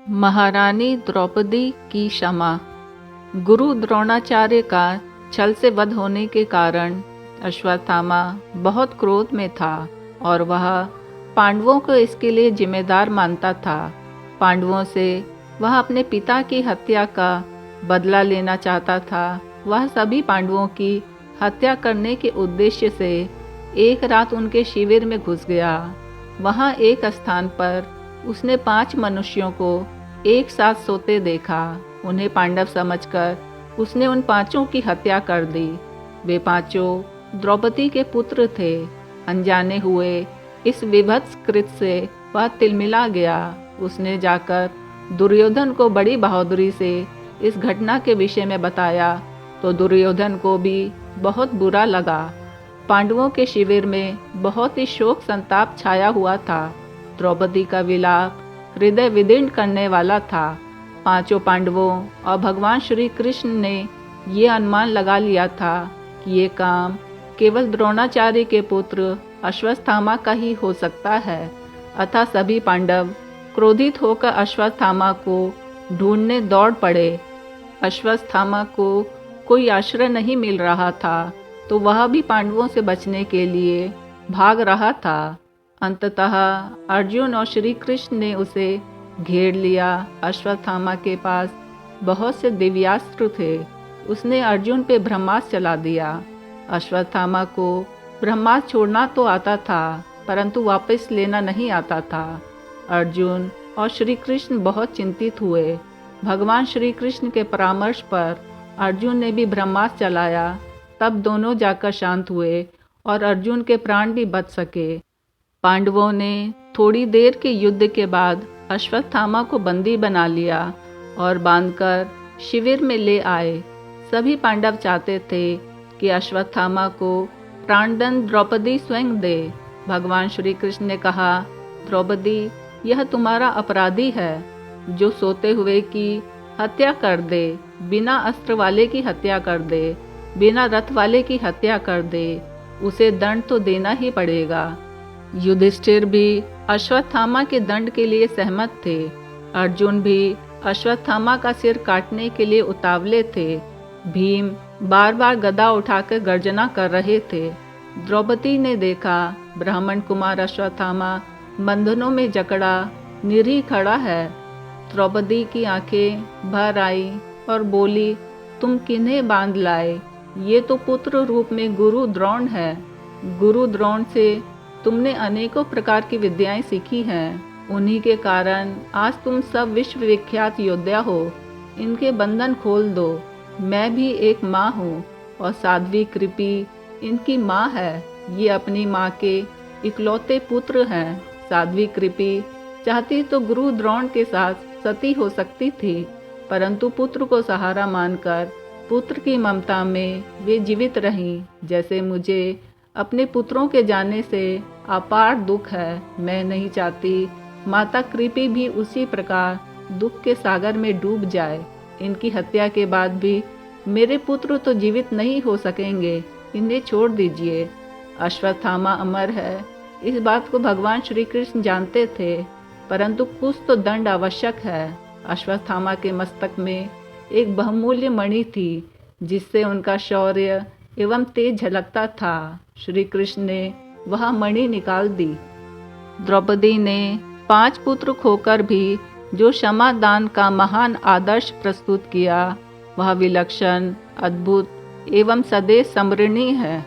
महारानी द्रौपदी की क्षमा। गुरु द्रोणाचार्य का छल से वध होने के कारण अश्वत्थामा बहुत क्रोध में था और वह पांडवों को इसके लिए जिम्मेदार मानता था। पांडवों से वह अपने पिता की हत्या का बदला लेना चाहता था। वह सभी पांडवों की हत्या करने के उद्देश्य से एक रात उनके शिविर में घुस गया। वहाँ एक स्थान पर उसने 5 मनुष्यों को एक साथ सोते देखा। उन्हें पांडव समझकर उसने उन 5 की हत्या कर दी। वे 5 द्रौपदी के पुत्र थे। अनजाने हुए इस विभत्स कृत्य से वह तिलमिला गया। उसने जाकर दुर्योधन को बड़ी बहादुरी से इस घटना के विषय में बताया तो दुर्योधन को भी बहुत बुरा लगा। पांडवों के शिविर में बहुत ही शोक संताप छाया हुआ था। द्रौपदी का विलाप हृदय विदीर्ण करने वाला था। 5 पांडवों और भगवान श्री कृष्ण ने ये अनुमान लगा लिया था कि ये काम केवल द्रोणाचार्य के पुत्र अश्वत्थामा का ही हो सकता है। अतः सभी पांडव क्रोधित होकर अश्वत्थामा को ढूंढने दौड़ पड़े। अश्वत्थामा को कोई आश्रय नहीं मिल रहा था तो वह भी पांडवों से बचने के लिए भाग रहा था। अंततः अर्जुन और श्री कृष्ण ने उसे घेर लिया। अश्वत्थामा के पास बहुत से दिव्यास्त्र थे। उसने अर्जुन पे ब्रह्मास्त्र चला दिया। अश्वत्थामा को ब्रह्मास्त्र छोड़ना तो आता था परंतु वापस लेना नहीं आता था। अर्जुन और श्री कृष्ण बहुत चिंतित हुए। भगवान श्री कृष्ण के परामर्श पर अर्जुन ने भी ब्रह्मास्त्र चलाया। तब दोनों जाकर शांत हुए और अर्जुन के प्राण भी बच सके। पांडवों ने थोड़ी देर के युद्ध के बाद अश्वत्थामा को बंदी बना लिया और बांधकर शिविर में ले आए। सभी पांडव चाहते थे कि अश्वत्थामा को प्राणदंड द्रौपदी स्वयं दे। भगवान श्री कृष्ण ने कहा, द्रौपदी यह तुम्हारा अपराधी है जो सोते हुए की हत्या कर दे, बिना अस्त्र वाले की हत्या कर दे, बिना रथ वाले की हत्या कर दे, उसे दंड तो देना ही पड़ेगा। युधिष्ठिर भी अश्वत्थामा के दंड के लिए सहमत थे। अर्जुन भी अश्वत्थामा का सिर काटने के लिए उतावले थे। भीम बार बार गदा उठाकर गर्जना कर रहे थे। द्रौपदी ने देखा ब्राह्मण कुमार अश्वत्थामा बंधनों में जकड़ा निरीह खड़ा है। द्रौपदी की आंखें भर आई और बोली, तुम किन्हें बांध लाए? ये तो पुत्र रूप में गुरु द्रोण है। गुरु द्रोण से तुमने अनेकों प्रकार की विद्याएं सीखी हैं। उन्हीं के कारण आज तुम सब विश्व विख्यात योद्धा हो। इनके बंधन खोल दो। मैं भी एक माँ हूँ और साध्वी कृपि इनकी माँ है। ये अपनी माँ के इकलौते पुत्र हैं। साध्वी कृपि चाहती तो गुरु द्रोण के साथ सती हो सकती थी परंतु पुत्र को सहारा मानकर पुत्र की ममता में वे जीवित रहीं। जैसे मुझे अपने पुत्रों के जाने से अपार दुख है, मैं नहीं चाहती माता कृपि भी उसी प्रकार दुख के सागर में डूब जाए। इनकी हत्या के बाद भी मेरे पुत्र तो जीवित नहीं हो सकेंगे। इन्हें छोड़ दीजिए। अश्वत्थामा अमर है, इस बात को भगवान श्री कृष्ण जानते थे परंतु कुछ तो दंड आवश्यक है। अश्वत्थामा के मस्तक में एक बहुमूल्य मणि थी जिससे उनका शौर्य एवं तेज झलकता था। श्री कृष्ण ने वह मणि निकाल दी। द्रौपदी ने 5 पुत्र खोकर भी जो क्षमा दान का महान आदर्श प्रस्तुत किया वह विलक्षण, अद्भुत एवं सदैव स्मरणीय है।